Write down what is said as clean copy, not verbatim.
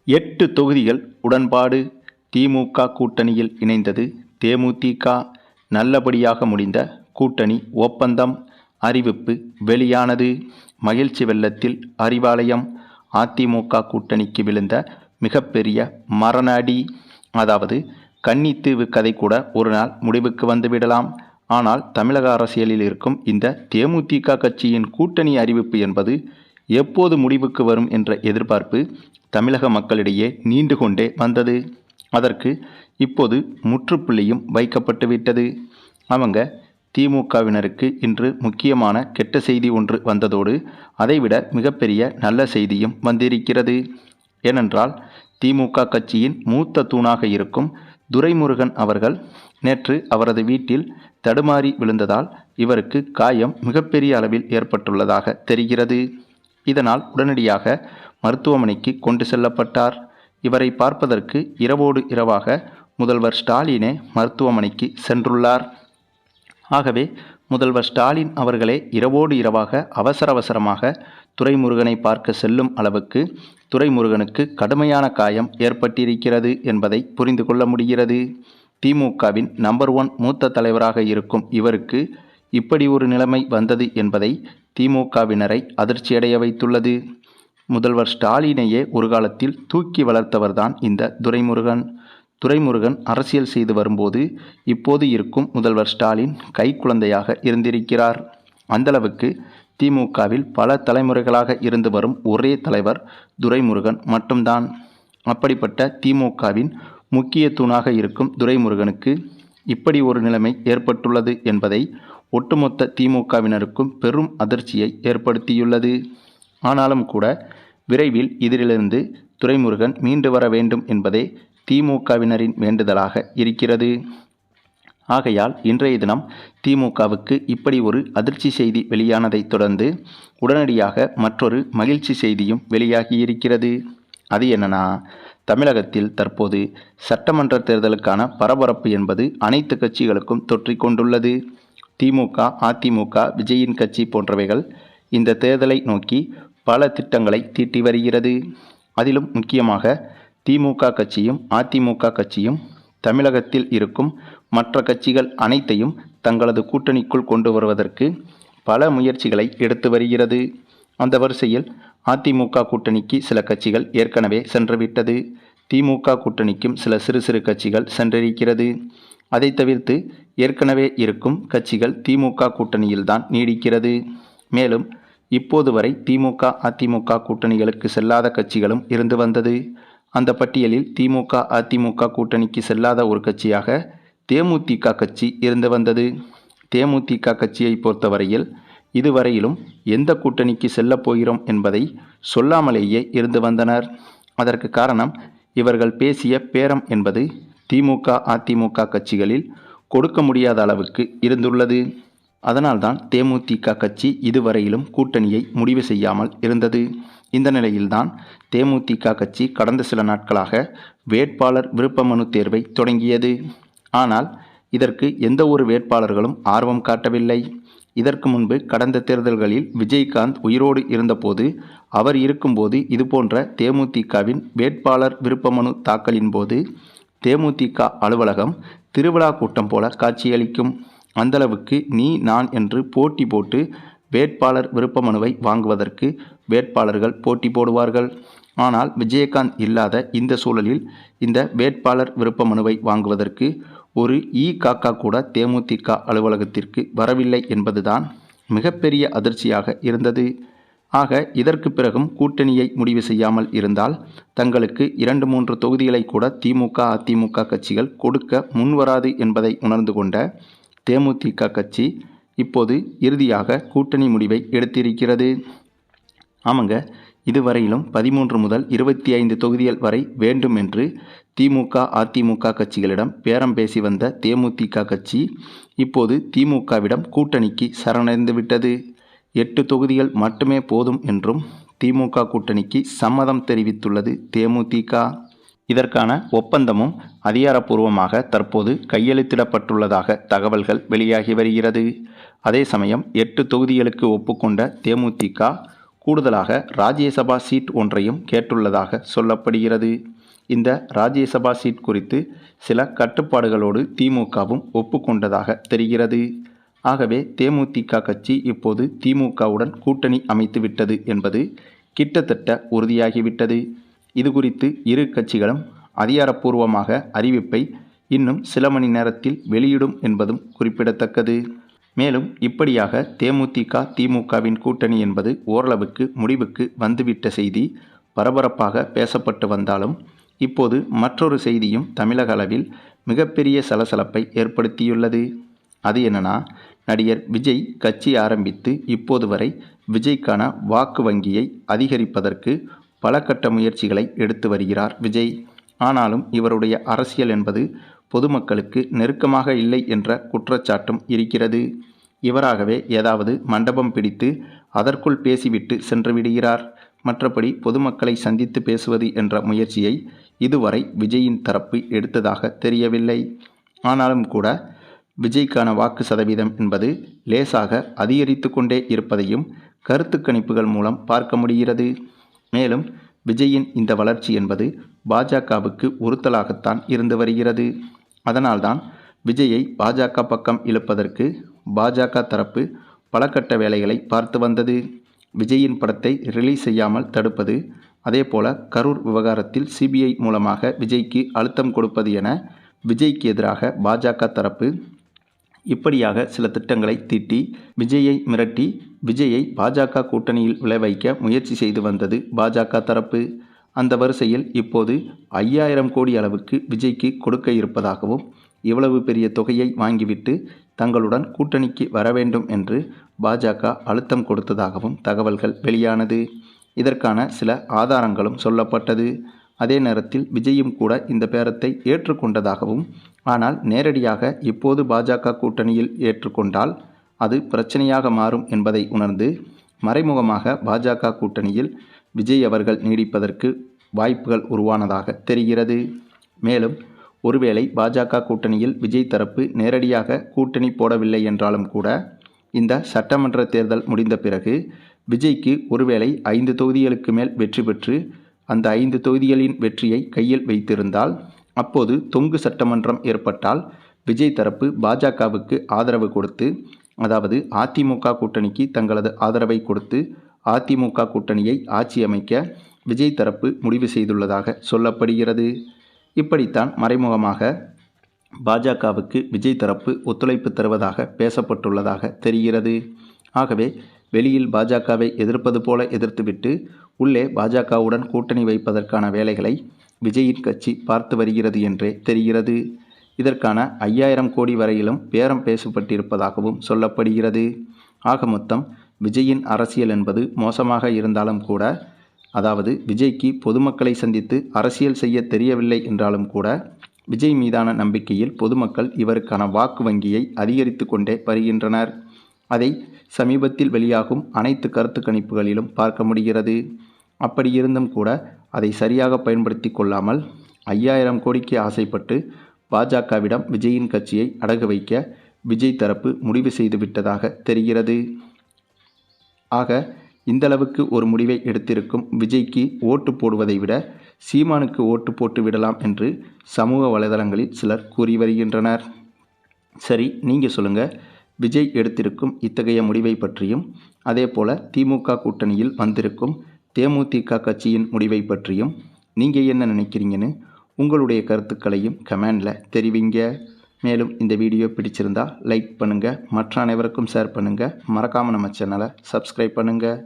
8 தொகுதிகள் உடன்பாடு. திமுக கூட்டணியில் இணைந்தது தேமுதிக. நல்லபடியாக முடிந்த கூட்டணி ஒப்பந்தம். அறிவிப்பு வெளியானது. மகிழ்ச்சி வெள்ளத்தில் அறிவாலயம். அதிமுக கூட்டணிக்கு விழுந்த மிகப்பெரிய மரண அடி. அதாவது கன்னித்தீவு கதை கூட ஒரு நாள் முடிவுக்கு வந்துவிடலாம். ஆனால் தமிழக அரசியலில் இருக்கும் இந்த தேமுதிக கட்சியின் கூட்டணி அறிவிப்பு என்பது எப்போது முடிவுக்கு வரும் என்ற எதிர்பார்ப்பு தமிழக மக்களிடையே நீண்டு கொண்டே வந்தது. அதற்கு இப்போது முற்றுப்புள்ளியும் வைக்கப்பட்டுவிட்டது. அவங்க திமுகவினருக்கு இன்று முக்கியமான கெட்ட செய்தி ஒன்று வந்ததோடு அதைவிட மிகப்பெரிய நல்ல செய்தியும் வந்திருக்கிறது. ஏனென்றால் திமுக கட்சியின் மூத்த தூணாக இருக்கும் துரைமுருகன் அவர்கள் நேற்று அவரது வீட்டில் தடுமாறி விழுந்ததால் இவருக்கு காயம் மிகப்பெரிய அளவில் ஏற்பட்டுள்ளதாக தெரிகிறது. இதனால் உடனடியாக மருத்துவமனைக்கு கொண்டு செல்லப்பட்டார். இவரை பார்ப்பதற்கு இரவோடு இரவாக முதல்வர் ஸ்டாலினே மருத்துவமனைக்கு சென்றுள்ளார். ஆகவே முதல்வர் ஸ்டாலின் அவர்களே இரவோடு இரவாக அவசரமாக துரைமுருகனை பார்க்க செல்லும் அளவுக்கு துரைமுருகனுக்கு கடுமையான காயம் ஏற்பட்டிருக்கிறது என்பதை புரிந்து கொள்ள முடிகிறது. திமுகவின் நம்பர் 1 மூத்த தலைவராக இருக்கும் இவருக்கு இப்படி ஒரு நிலைமை வந்தது என்பதை திமுகவினரை அதிர்ச்சியடைய வைத்துள்ளது. முதல்வர் ஸ்டாலினையே ஒரு காலத்தில் தூக்கி வளர்த்தவர்தான் இந்த துரைமுருகன். துரைமுருகன் அரசியல் செய்து வரும்போது இப்போது இருக்கும் முதல்வர் ஸ்டாலின் கைக்குழந்தையாக இருந்திருக்கிறார். அந்தளவுக்கு திமுகவில் பல தலைமுறைகளாக இருந்து வரும் ஒரே தலைவர் துரைமுருகன் மட்டும்தான். அப்படிப்பட்ட திமுகவின் முக்கிய தூணாக இருக்கும் துரைமுருகனுக்கு இப்படி ஒரு நிலைமை ஏற்பட்டுள்ளது என்பதை ஒட்டுமொத்த திமுகவினருக்கும் பெரும் அதிர்ச்சியை ஏற்படுத்தியுள்ளது. ஆனாலும் கூட விரைவில் இதிலிருந்து துரைமுருகன் மீண்டு வர வேண்டும் என்பதே திமுகவினரின் வேண்டுதலாக இருக்கிறது. ஆகையால் இன்றைய தினம் திமுகவுக்கு இப்படி ஒரு அதிர்ச்சி செய்தி வெளியானதை தொடர்ந்து உடனடியாக மற்றொரு மகிழ்ச்சி செய்தியும் வெளியாகியிருக்கிறது. அது என்னன்னா, தமிழகத்தில் தற்போது சட்டமன்ற தேர்தலுக்கான பரபரப்பு என்பது அனைத்து கட்சிகளுக்கும் தொற்றிக்கொண்டுள்ளது. திமுக, அதிமுக, விஜயின் கட்சி போன்றவைகள் இந்த தேர்தலை நோக்கி பல திட்டங்களை தீட்டி வருகிறது. அதிலும் முக்கியமாக திமுக கட்சியும் அதிமுக கட்சியும் தமிழகத்தில் இருக்கும் மற்ற கட்சிகள் அனைத்தையும் தங்களது கூட்டணிக்குள் கொண்டு வருவதற்கு பல முயற்சிகளை எடுத்து வருகிறது. அந்த வரிசையில் அதிமுக கூட்டணிக்கு சில கட்சிகள் ஏற்கனவே சென்றுவிட்டது. திமுக கூட்டணிக்கும் சில சிறு கட்சிகள் சென்றிருக்கிறது. அதை தவிர்த்து ஏற்கனவே இருக்கும் கட்சிகள் திமுக கூட்டணியில்தான் நீடிக்கிறது. மேலும் இப்போது வரை திமுக அதிமுக கூட்டணிகளுக்கு செல்லாத கட்சிகளும் இருந்து வந்தது. அந்த பட்டியலில் திமுக அதிமுக கூட்டணிக்கு செல்லாத ஒரு கட்சியாக தேமுதிக கட்சி இருந்து வந்தது. தேமுதிக கட்சியை பொறுத்தவரையில் இதுவரையிலும் எந்த கூட்டணிக்கு செல்லப் போகிறோம் என்பதை சொல்லாமலேயே இருந்து வந்தனர். அதற்கு காரணம் இவர்கள் பேசிய பேரம் என்பது திமுக அதிமுக கட்சிகளில் கொடுக்க முடியாத அளவுக்கு இருந்துள்ளது. அதனால்தான் தேமுதிக கட்சி இதுவரையிலும் கூட்டணியை முடிவு செய்யாமல் இருந்தது. இந்த நிலையில்தான் தேமுதிக கட்சி கடந்த சில நாட்களாக வேட்பாளர் விருப்ப மனு தேர்வை தொடங்கியது. ஆனால் இதற்கு எந்த ஒரு வேட்பாளர்களும் ஆர்வம் காட்டவில்லை. இதற்கு முன்பு கடந்த தேர்தல்களில் விஜயகாந்த் உயிரோடு இருந்தபோது அவர் இருக்கும்போது இதுபோன்ற தேமுதிகவின் வேட்பாளர் விருப்ப மனு தாக்கலின் போது தேமுதிக அலுவலகம் திருவிழா கூட்டம் போல காட்சியளிக்கும். அந்தளவுக்கு நீ நான் என்று போட்டி போட்டு வேட்பாளர் விருப்ப மனுவை வாங்குவதற்கு வேட்பாளர்கள் போட்டி போடுவார்கள். ஆனால் விஜயகாந்த் இல்லாத இந்த சூழலில் இந்த வேட்பாளர் விருப்ப மனுவை வாங்குவதற்கு ஒரு காக்கா கூட தேமுதிக அலுவலகத்திற்கு வரவில்லை என்பதுதான் மிகப்பெரிய அதிர்ச்சியாக இருந்தது. ஆக இதற்கு பிறகும் கூட்டணியை முடிவு செய்யாமல் இருந்தால் தங்களுக்கு 2-3 தொகுதிகளை கூட திமுக அதிமுக கட்சிகள் கொடுக்க முன்வராது என்பதை உணர்ந்து கொண்ட தேமுதிக கட்சி இப்போது இறுதியாக கூட்டணி முடிவை எடுத்திருக்கிறது. ஆமாங்க, இதுவரையிலும் 13 முதல் 25 தொகுதிகள் வரை வேண்டும் என்று திமுக அதிமுக கட்சிகளிடம் பேரம் பேசி வந்த தேமுதிக கட்சி இப்போது திமுகவிடம் கூட்டணிக்கு சரணடைந்து விட்டது. 8 தொகுதிகள் மட்டுமே போதும் என்றும் திமுக கூட்டணிக்கு சம்மதம் தெரிவித்துள்ளது தேமுதிக. இதற்கான ஒப்பந்தமும் அதிகாரப்பூர்வமாக தற்போது கையெழுத்திடப்பட்டுள்ளதாக தகவல்கள் வெளியாகி வருகிறது. அதே சமயம் 8 தொகுதிகளுக்கு ஒப்புக்கொண்ட தேமுதிக கூடுதலாக ராஜ்யசபா சீட் ஒன்றையும் கேட்டுள்ளதாக சொல்லப்படுகிறது. இந்த ராஜ்யசபா சீட் குறித்து சில கட்டுப்பாடுகளோடு திமுகவும் ஒப்புக்கொண்டதாக தெரிகிறது. ஆகவே தேமுதிக கட்சி இப்போது திமுகவுடன் கூட்டணி அமைத்துவிட்டது என்பது கிட்டத்தட்ட உறுதியாகிவிட்டது. இது குறித்து இரு கட்சிகளும் அதிகாரப்பூர்வமாக அறிவிப்பை இன்னும் சில மணி நேரத்தில் வெளியிடும் என்பதும் குறிப்பிடத்தக்கது. மேலும் இப்படியாக தேமுதிக திமுகவின் கூட்டணி என்பது ஓரளவுக்கு முடிவுக்கு வந்துவிட்ட செய்தி பரபரப்பாக பேசப்பட்டு வந்தாலும் இப்போது மற்றொரு செய்தியும் தமிழக அளவில் மிகப்பெரிய சலசலப்பை ஏற்படுத்தியுள்ளது. அது என்னன்னா, நடிகர் விஜய் கட்சி ஆரம்பித்து இப்போது வரை விஜய்க்கான வாக்கு வங்கியை அதிகரிப்பதற்கு பல கட்ட முயற்சிகளை எடுத்து வருகிறார் விஜய். ஆனாலும் இவருடைய அரசியல் என்பது பொதுமக்களுக்கு நெருக்கமாக இல்லை என்ற குற்றச்சாட்டும் இருக்கிறது. இவராகவே ஏதாவது மண்டபம் பிடித்து அதற்குள் பேசிவிட்டு சென்று விடுகிறார். மற்றபடி பொதுமக்களை சந்தித்து பேசுவது என்ற முயற்சியை இதுவரை விஜயின் தரப்பு எடுத்ததாக தெரியவில்லை. ஆனாலும் கூட விஜய்க்கான வாக்கு சதவீதம் என்பது லேசாக அதிகரித்து கொண்டே இருப்பதையும் கருத்து கணிப்புகள் மூலம் பார்க்க முடிகிறது. மேலும் விஜயின் இந்த வளர்ச்சி என்பது பாஜகவுக்கு உறுத்தலாகத்தான் இருந்து வருகிறது. அதனால்தான் விஜயை பாஜக பக்கம் இழுப்பதற்கு பாஜக தரப்பு பல கட்ட வேலைகளை பார்த்து வந்தது. விஜயின் படத்தை ரிலீஸ் செய்யாமல் தடுப்பது, அதேபோல கரூர் விவகாரத்தில் சிபிஐ மூலமாக விஜய்க்கு அழுத்தம் கொடுப்பது என விஜய்க்கு எதிராக பாஜக தரப்பு இப்படியாக சில திட்டங்களை தீட்டி விஜயை மிரட்டி விஜயை பாஜக கூட்டணியில் விளைவைக்க முயற்சி செய்து வந்தது பாஜக தரப்பு. அந்த வரிசையில் இப்போது 5000 கோடி அளவுக்கு விஜய்க்கு கொடுக்க இருப்பதாகவும், இவ்வளவு பெரிய தொகையை வாங்கிவிட்டு தங்களுடன் கூட்டணிக்கு வர வேண்டும் என்று பாஜக அழுத்தம் கொடுத்ததாகவும் தகவல்கள் வெளியானது. இதற்கான சில ஆதாரங்களும் சொல்லப்பட்டது. அதே நேரத்தில் விஜயும் கூட இந்த பேரத்தை ஏற்றுக்கொண்டதாகவும், ஆனால் நேரடியாக இப்போது பாஜக கூட்டணியில் ஏற்றுக்கொண்டால் அது பிரச்சனையாக மாறும் என்பதை உணர்ந்து மறைமுகமாக பாஜக கூட்டணியில் விஜய் அவர்கள் நீடிப்பதற்கு வாய்ப்புகள் உருவானதாக தெரிகிறது. மேலும் ஒருவேளை பாஜக கூட்டணியில் விஜய் தரப்பு நேரடியாக கூட்டணி போடவில்லை என்றாலும் கூட இந்த சட்டமன்ற தேர்தல் முடிந்த பிறகு விஜய்க்கு ஒருவேளை 5 தொகுதிகளுக்கு மேல் வெற்றி பெற்று அந்த 5 தொகுதிகளின் வெற்றியை கையில் வைத்திருந்தால், அப்போது தொங்கு சட்டமன்றம் ஏற்பட்டால் விஜய் தரப்பு பாஜகவுக்கு ஆதரவு கொடுத்து, அதாவது அதிமுக கூட்டணிக்கு தங்களது ஆதரவை கொடுத்து அதிமுக கூட்டணியை ஆட்சி அமைக்க விஜய் தரப்பு முடிவு செய்துள்ளதாக சொல்லப்படுகிறது. இப்படித்தான் மறைமுகமாக பாஜகவுக்கு விஜய் தரப்பு ஒத்துழைப்பு தருவதாக பேசப்பட்டுள்ளதாக தெரிகிறது. ஆகவே வெளியில் பாஜகவை எதிர்ப்பது போல எதிர்த்துவிட்டு உள்ளே பாஜகவுடன் கூட்டணி வைப்பதற்கான வேலைகளை விஜயின் கட்சி பார்த்து வருகிறது என்றே தெரிகிறது. இதற்கான 5000 கோடி வரையிலும் பேரம் பேசப்பட்டிருப்பதாகவும் சொல்லப்படுகிறது. ஆக மொத்தம் விஜயின் அரசியல் என்பது மோசமாக இருந்தாலும் கூட, அதாவது விஜய்க்கு பொதுமக்களை சந்தித்து அரசியல் செய்ய தெரியவில்லை என்றாலும் கூட, விஜய் மீதான நம்பிக்கையில் பொதுமக்கள் இவருக்கான வாக்கு வங்கியை அதிகரித்து கொண்டே வருகின்றனர். அதை சமீபத்தில் வெளியாகும் அனைத்து கருத்து கணிப்புகளிலும் பார்க்க முடிகிறது. அப்படி இருந்தும் கூட அதை சரியாக பயன்படுத்தி கொள்ளாமல் 5000 கோடிக்கு ஆசைப்பட்டு பாஜகவிடம் விஜயின் கட்சியை அடகு வைக்க விஜய் தரப்பு முடிவு செய்து விட்டதாக தெரிகிறது. ஆக இந்தளவுக்கு ஒரு முடிவை எடுத்திருக்கும் விஜய்க்கு ஓட்டு போடுவதை விட சீமானுக்கு ஓட்டு போட்டு விடலாம் என்று சமூக வலைதளங்களில் சிலர் கூறி வருகின்றனர். சரி, நீங்கள் சொல்லுங்கள், விஜய் எடுத்திருக்கும் இத்தகைய முடிவை பற்றியும், அதேபோல திமுக கூட்டணியில் வந்திருக்கும் தேமுதிக கட்சியின் முடிவை பற்றியும் நீங்கள் என்ன நினைக்கிறீங்கன்னு உங்களுடைய கருத்துக்களையும் கமெண்டில் தெரிவிங்க. மேலும் இந்த வீடியோ பிடிச்சிருந்தா லைக் பண்ணுங்கள், மற்ற அனைவருக்கும் ஷேர் பண்ணுங்கள், மறக்காமல் நம்ம சேனலை சப்ஸ்கிரைப் பண்ணுங்கள்.